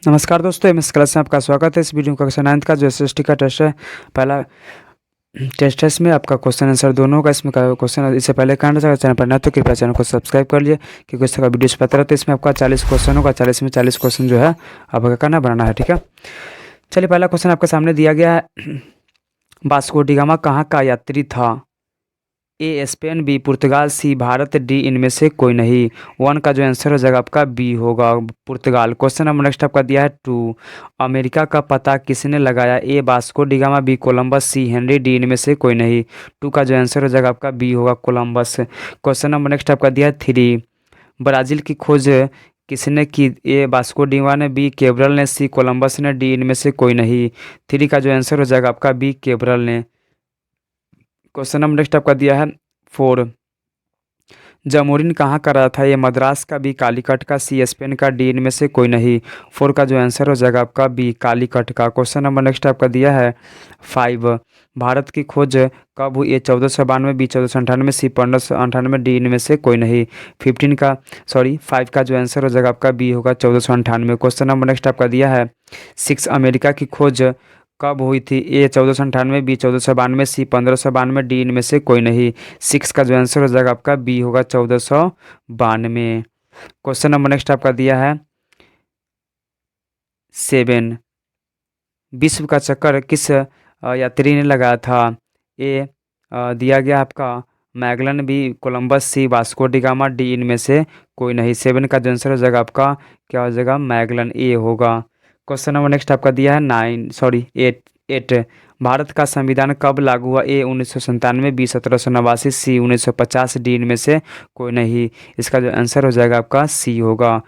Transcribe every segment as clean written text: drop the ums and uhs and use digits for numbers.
नमस्कार दोस्तों, MS class में आपका स्वागत है। इस वीडियो का कक्षा 9 का जो एसएसटी का टेस्ट है, पहला टेस्ट में आपका क्वेश्चन आंसर दोनों का इसमें का क्वेश्चन इससे पहले करना चाहिए। चैनल पर न तो कृपया चैनल को सब्सक्राइब कर लिए, क्योंकि इस तरह का वीडियो पता रहता है। इसमें आपका 40 क्वेश्चन होगा, 40 में 40 क्वेश्चन जो है आपका करना बनाना है, ठीक है। चलिए, पहला क्वेश्चन आपके सामने दिया गया है। वास्को डी गामा कहाँ का यात्री था? ए स्पेन, बी पुर्तगाल, सी भारत, डी इनमें से कोई नहीं। वन का जो आंसर हो जाएगा आपका बी होगा, पुर्तगाल। क्वेश्चन नंबर नेक्स्ट आपका दिया है 2। अमेरिका का पता किसने लगाया? A Vasco da Gama, B Columbus, C Henry, D इनमें से कोई नहीं। 2 का जो आंसर हो जाएगा आपका बी होगा, कोलंबस। क्वेश्चन नंबर नेक्स्ट आपका दिया है 3। ब्राज़ील की खोज किसने की? ए वास्को डी गामा ने, बी केब्रल ने, सी कोलंबस ने, डी इनमें से कोई नहीं। 3 का जो आंसर हो जाएगा आपका बी केब्रल ने। क्वेश्चन नंबर नेक्स्ट आपका दिया है 4। जामोरिन कहाँ का रहा था? ये मद्रास का, बी कालीकट का, सी स्पेन का, डी इनमें से कोई नहीं। 4 का जो आंसर हो जाएगा आपका बी कालीकट का। क्वेश्चन नंबर नेक्स्ट आपका दिया है 5। भारत की खोज कब हुई? ए 1492, बी 1498, सी 1598, डी इनमें से कोई नहीं। 5 का जो आंसर हो जाएगा आपका बी होगा 1498। क्वेश्चन नंबर नेक्स्ट आपका दिया है 6। अमेरिका की खोज कब हुई थी? ए 1498, बी 1492, सी 1592, डी इनमें से कोई नहीं। 6 का जो आंसर हो जाएगा आपका बी होगा 1492। क्वेश्चन नंबर नेक्स्ट आपका दिया है 7। विश्व का चक्कर किस यात्री ने लगाया था? ए दिया गया आपका मैगलन, बी कोलंबस, सी वास्को डी गामा, डी इनमें से कोई नहीं। 7 का जो आंसर हो जाएगा आपका क्या हो जाएगा? मैगलन, ए होगा। क्वेश्चन नंबर नेक्स्ट आपका दिया है 8। भारत का संविधान कब लागू हुआ? ए 1997, बी 1789, सी 1950, डी इनमें से कोई नहीं। इसका जो आंसर हो जाएगा आपका सी होगा,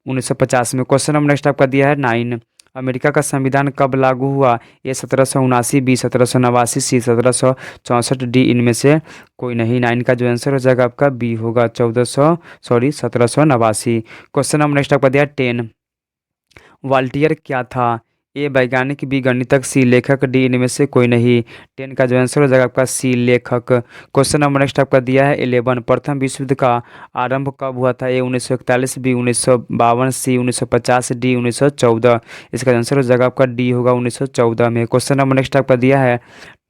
1950 में। क्वेश्चन नंबर नेक्स्ट आपका दिया है 9। अमेरिका का संविधान कब लागू हुआ? ए 1779, बी 1789, सी 1764, डी इनमें से कोई नहीं। 9 का जो आंसर हो जाएगा आपका बी होगा 1789। क्वेश्चन नंबर नेक्स्ट आपका दिया है 10। वाल्टियर क्या था? ए वैज्ञानिक, बी गणितज्ञ, सी लेखक, डी इनमें से कोई नहीं। 10 का जो आंसर हो जाएगा आपका सी लेखक। क्वेश्चन नंबर नेक्स्ट आपका दिया है 11। प्रथम विश्व युद्ध का आरंभ कब हुआ था? ए 1941, बी 1952, सी 1950, डी 1914। इसका आंसर हो जाएगा आपका डी होगा 1914 में। क्वेश्चन नंबर नेक्स्ट आपका दिया है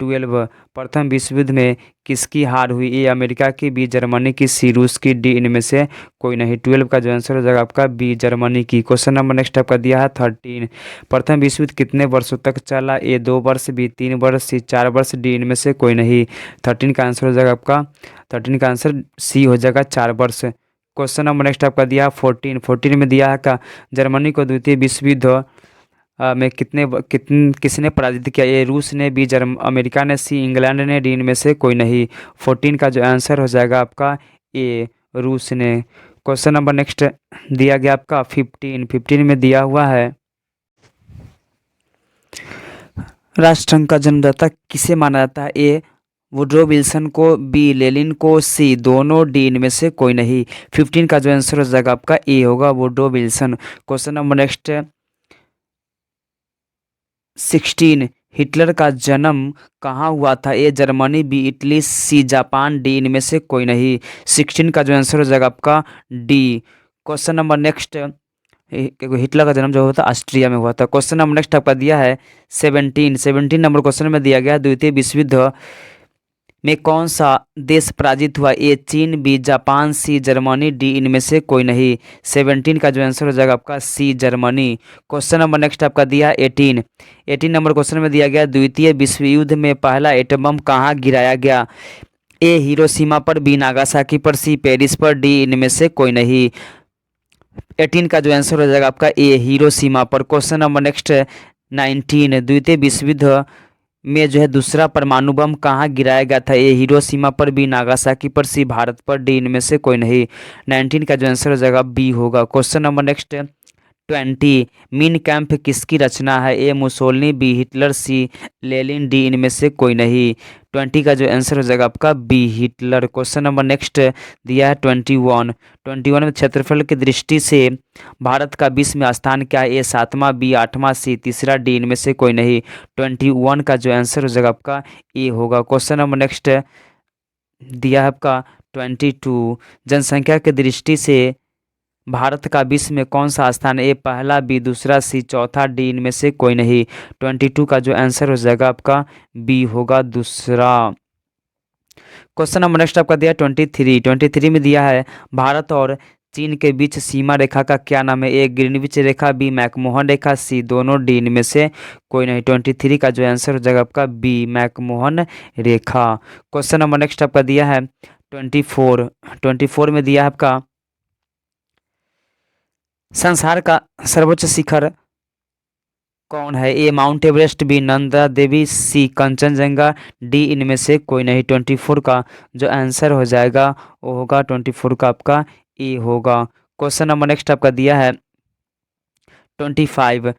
12। प्रथम विश्व युद्ध में किसकी हार हुई? ए अमेरिका की, बी जर्मनी की, सी रूस की, डी इनमें से कोई नहीं। 12 का जो आंसर हो जाएगा आपका बी जर्मनी की। क्वेश्चन नंबर नेक्स्ट आपका दिया है 13। प्रथम विश्व युद्ध कितने वर्षों तक चला? ए 2 वर्ष, बी 3 वर्ष, सी 4 वर्ष, डी इनमें से कोई नहीं। 13 का आंसर हो जाएगा आपका 13 का आंसर सी हो जाएगा 4 वर्ष। क्वेश्चन नंबर नेक्स्ट आपका दिया 14 में दिया है का जर्मनी को द्वितीय विश्व युद्ध में किसने पराजित किया? ए रूस ने, बी अमेरिका ने, सी इंग्लैंड ने, डी इनमें से कोई नहीं। 14 का जो आंसर हो जाएगा आपका ए रूस ने। क्वेश्चन नंबर नेक्स्ट दिया गया आपका 15 में दिया हुआ है राष्ट्रसंघ का जन्मदाता किसे माना जाता है? ए वुड्रो विल्सन को, बी लेनिन को, सी दोनों, डी इनमें से कोई नहीं। 15 का जो आंसर हो जाएगा आपका ए होगा Woodrow Wilson. Question number next 16। Hitler का जन्म कहाँ हुआ था? A Germany, B Italy, C Japan, D इनमें से कोई नहीं। 16 का जो आंसर हो जाएगा आपका D. Question number next Hitler का जन्म जो हुआ था ऑस्ट्रिया में हुआ था। क्वेश्चन नंबर नेक्स्ट आपका दिया है 17 नंबर क्वेश्चन में दिया गया द्वितीय विश्व युद्ध में कौन सा देश पराजित हुआ? ए चीन, B Japan, C Germany, D इनमें से कोई नहीं। 17 का जो आंसर हो जाएगा आपका C Germany. Question number next आपका दिया 18 नंबर क्वेश्चन में दिया गया द्वितीय विश्व युद्ध में पहला एटम बम कहाँ गिराया गया? ए हिरोशिमा पर, बी नागासाकी पर, सी पेरिस पर, डी इनमें से कोई नहीं। 18 का जो आंसर हो जाएगा आपका ए हिरोशिमा पर। Question number next 19। द्वितीय विश्व युद्ध में जो है दूसरा परमाणु बम कहाँ गिराया गया था? ए हिरोशिमा पर, बी नागासाकी पर, सी भारत पर, डी इनमें से कोई नहीं। 19 का जो आंसर हो जाएगा बी होगा। Question number next 20। Mean camp किसकी रचना है? ए मुसोलिनी, बी हिटलर, सी लेनिन, डी इनमें से कोई नहीं। 20 का जो आंसर हो जाएगा आपका B Hitler. Question number next दिया है 21 में क्षेत्रफल की दृष्टि से भारत का विश्व में स्थान क्या है? ए 7वां, बी 8वां, सी तीसरा, डी इनमें से कोई नहीं। 21 का जो आंसर हो जाएगा आपका ए होगा। क्वेश्चन नंबर नेक्स्ट दिया है आपका 22। जनसंख्या की दृष्टि से भारत का विश्व में कौन सा स्थान है? ए पहला, बी दूसरा, सी चौथा, डी इनमें से कोई नहीं। 22 का जो आंसर हो जाएगा आपका बी होगा दूसरा। क्वेश्चन नंबर नेक्स्ट आपका दिया 23 में दिया है भारत और चीन के बीच सीमा रेखा का क्या नाम है? ए ग्रीनविच रेखा, बी मैकमोहन रेखा, सी दोनों, डी इनमें से कोई नहीं। 23 का जो आंसर हो जाएगा आपका बी मैकमोहन रेखा। क्वेश्चन नंबर नेक्स्ट आपका दिया है 24 में दिया है आपका संसार का सर्वोच्च शिखर कौन है? ए mount Everest, B Nanda Devi, सी कंचनजंगा, डी इनमें से कोई नहीं। 24 का जो आंसर हो जाएगा वो होगा 24 का आपका ए होगा। क्वेश्चन नंबर नेक्स्ट आपका दिया है 25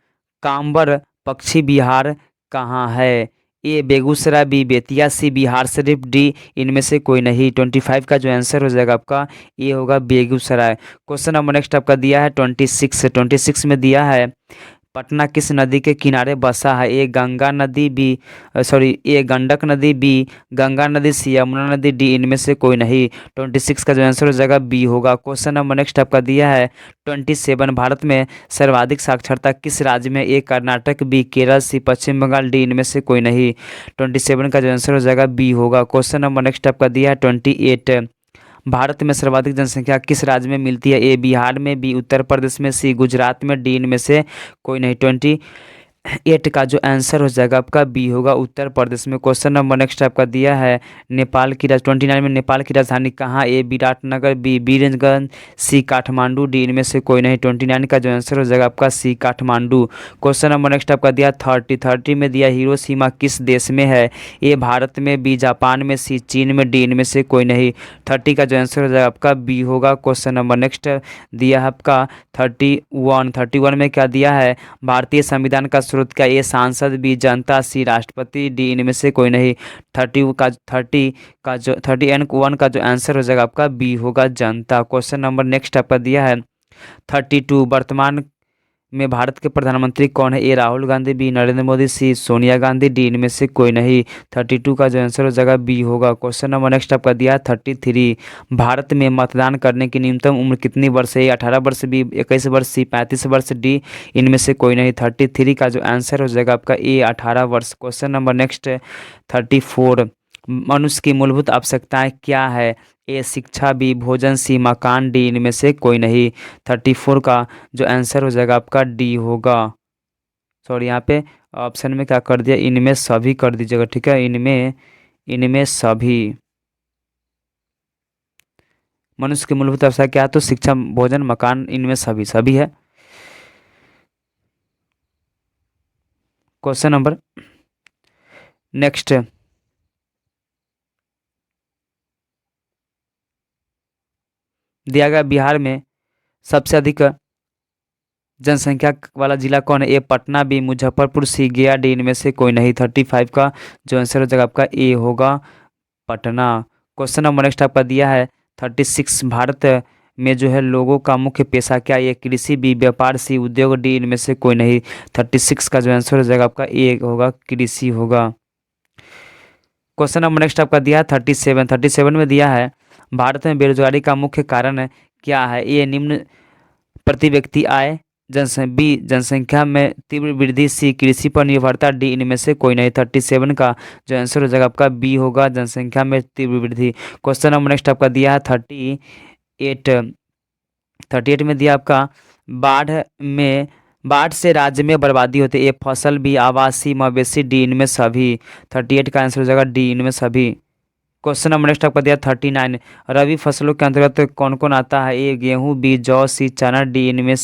काम्बर पक्षी विहार कहाँ है? ए बेगूसराय, बी बेतिया, सी बिहार शरीफ, डी इनमें से कोई नहीं। 25 का जो आंसर हो जाएगा आपका ये होगा बेगूसराय। क्वेश्चन नंबर नेक्स्ट आपका दिया है 26 में दिया है पटना किस नदी के किनारे बसा है? ए गंगा नदी, बी ए गंडक नदी, बी गंगा नदी, सी यमुना नदी, डी इनमें से कोई नहीं। 26 का जो आंसर हो जाएगा बी होगा। क्वेश्चन नंबर नेक्स्ट आपका दिया है 27 भारत में सर्वाधिक साक्षरता किस राज्य में? ए कर्नाटक, बी केरल, सी पश्चिम बंगाल, डी इनमें से कोई नहीं। 27 का जो आंसर हो जाएगा बी होगा। क्वेश्चन नंबर नेक्स्ट आपका दिया है 28 भारत में सर्वाधिक जनसंख्या किस राज्य में मिलती है? ए बिहार में, बी उत्तर प्रदेश में, सी गुजरात में, डी इनमें से कोई नहीं। 28 का जो आंसर हो जाएगा आपका बी होगा उत्तर प्रदेश में। क्वेश्चन नंबर नेक्स्ट आपका दिया है नेपाल की 29 में नेपाल की राजधानी कहाँ? ए विराटनगर, बी बीरगंज, सी काठमांडू, डी इनमें से कोई नहीं। 29 का जो आंसर हो जाएगा आपका सी काठमांडू। क्वेश्चन नंबर नेक्स्ट आपका दिया 30 में दिया हिरोशिमा किस देश में है? ए भारत में, बी जापान में, सी चीन में, डी इनमें से कोई नहीं। 30 का जो आंसर हो जाएगा आपका बी होगा। क्वेश्चन नंबर नेक्स्ट दिया है आपका 31 में क्या दिया है भारतीय संविधान का स्रोत क्या? ए सांसद, बी जनता, सी राष्ट्रपति, डी इनमें से कोई नहीं। 31 का जो आंसर हो जाएगा आपका बी होगा जनता। क्वेश्चन नंबर नेक्स्ट आपका दिया है 32 वर्तमान में भारत के प्रधानमंत्री कौन है? ए राहुल गांधी, बी नरेंद्र मोदी, सी सोनिया गांधी, डी इनमें से कोई नहीं। 32 का जो आंसर हो जाएगा बी होगा। क्वेश्चन नंबर नेक्स्ट आपका दिया है 33 भारत में मतदान करने की न्यूनतम उम्र कितनी वर्ष है? ए 18 वर्ष, बी 21 वर्ष, सी 35 वर्ष, डी इनमें से कोई नहीं। 33 का जो आंसर हो जाएगा आपका ए 18 वर्ष। क्वेश्चन नंबर नेक्स्ट 34 मनुष्य की मूलभूत आवश्यकताएं क्या है? ए शिक्षा, बी भोजन, सी मकान, डी इनमें से कोई नहीं। 34 का जो आंसर हो जाएगा आपका डी होगा। सॉरी यहाँ पे ऑप्शन में क्या कर दिया, इनमें सभी कर दीजिएगा, ठीक है। इनमें सभी मनुष्य की मूलभूत आवश्यकता क्या है? तो शिक्षा, भोजन, मकान, इनमें सभी सभी है। क्वेश्चन नंबर नेक्स्ट दिया गया बिहार में सबसे अधिक जनसंख्या वाला जिला कौन है? ए पटना, बी मुजफ्फरपुर, सी गया, डी इनमें से कोई नहीं। 35 का जो आंसर हो जाएगा आपका ए होगा पटना। क्वेश्चन नंबर नेक्स्ट आपका दिया है 36 भारत में जो है लोगों का मुख्य पेशा क्या? ये कृषि, बी व्यापार, सी उद्योग, डी इनमें से कोई नहीं। 36 का जो आंसर हो जाएगा आपका ए होगा कृषि होगा। क्वेश्चन नंबर नेक्स्ट आपका दिया है 37 में दिया है भारत में बेरोजगारी का मुख्य कारण क्या है? ए निम्न प्रति व्यक्ति आय, बी जनसंख्या में तीव्र वृद्धि, सी कृषि पर निर्भरता, डी इनमें से कोई नहीं। 37 का जो आंसर हो जाएगा आपका बी होगा जनसंख्या में तीव्र वृद्धि। क्वेश्चन नंबर नेक्स्ट आपका दिया है 38 में दिया आपका बाढ़ से राज्य में बर्बादी होती है। ए फसल, बी आवासी, मवेशी, डी इनमें सभी। 38 का आंसर हो जाएगा डी इनमें सभी। क्वेश्चन नंबर नेक्स्ट आपका दिया 39 रबी फसलों के अंतर्गत कौन कौन आता है? ए गेहूं, बी जौ, सी चना, डी इनमें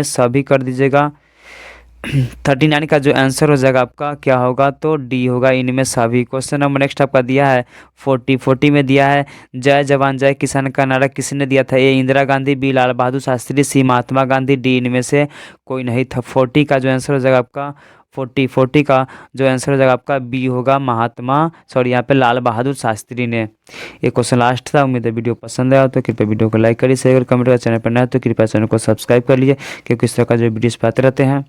सभी कर दीजिएगा। 39 का जो आंसर हो जाएगा आपका क्या होगा? तो डी होगा इनमें सभी। क्वेश्चन नंबर नेक्स्ट आपका दिया है 40 में दिया है जय जवान जय किसान का नारा किसने दिया था? ए इंदिरा गांधी, बी लाल बहादुर शास्त्री, सी महात्मा गांधी, डी इनमें से कोई नहीं था। 40 का जो आंसर हो जाएगा आपका 40 का जो आंसर हो जाएगा आपका बी होगा यहाँ पे लाल बहादुर शास्त्री ने। ये क्वेश्चन लास्ट था। उम्मीद है वीडियो पसंद आया तो कृपया वीडियो को लाइक करिए, शेयर कमेंट करिए, चैनल पर नया तो कृपया चैनल को सब्सक्राइब कर लीजिए क्योंकि इस तरह का जो वीडियोस पाते रहते हैं।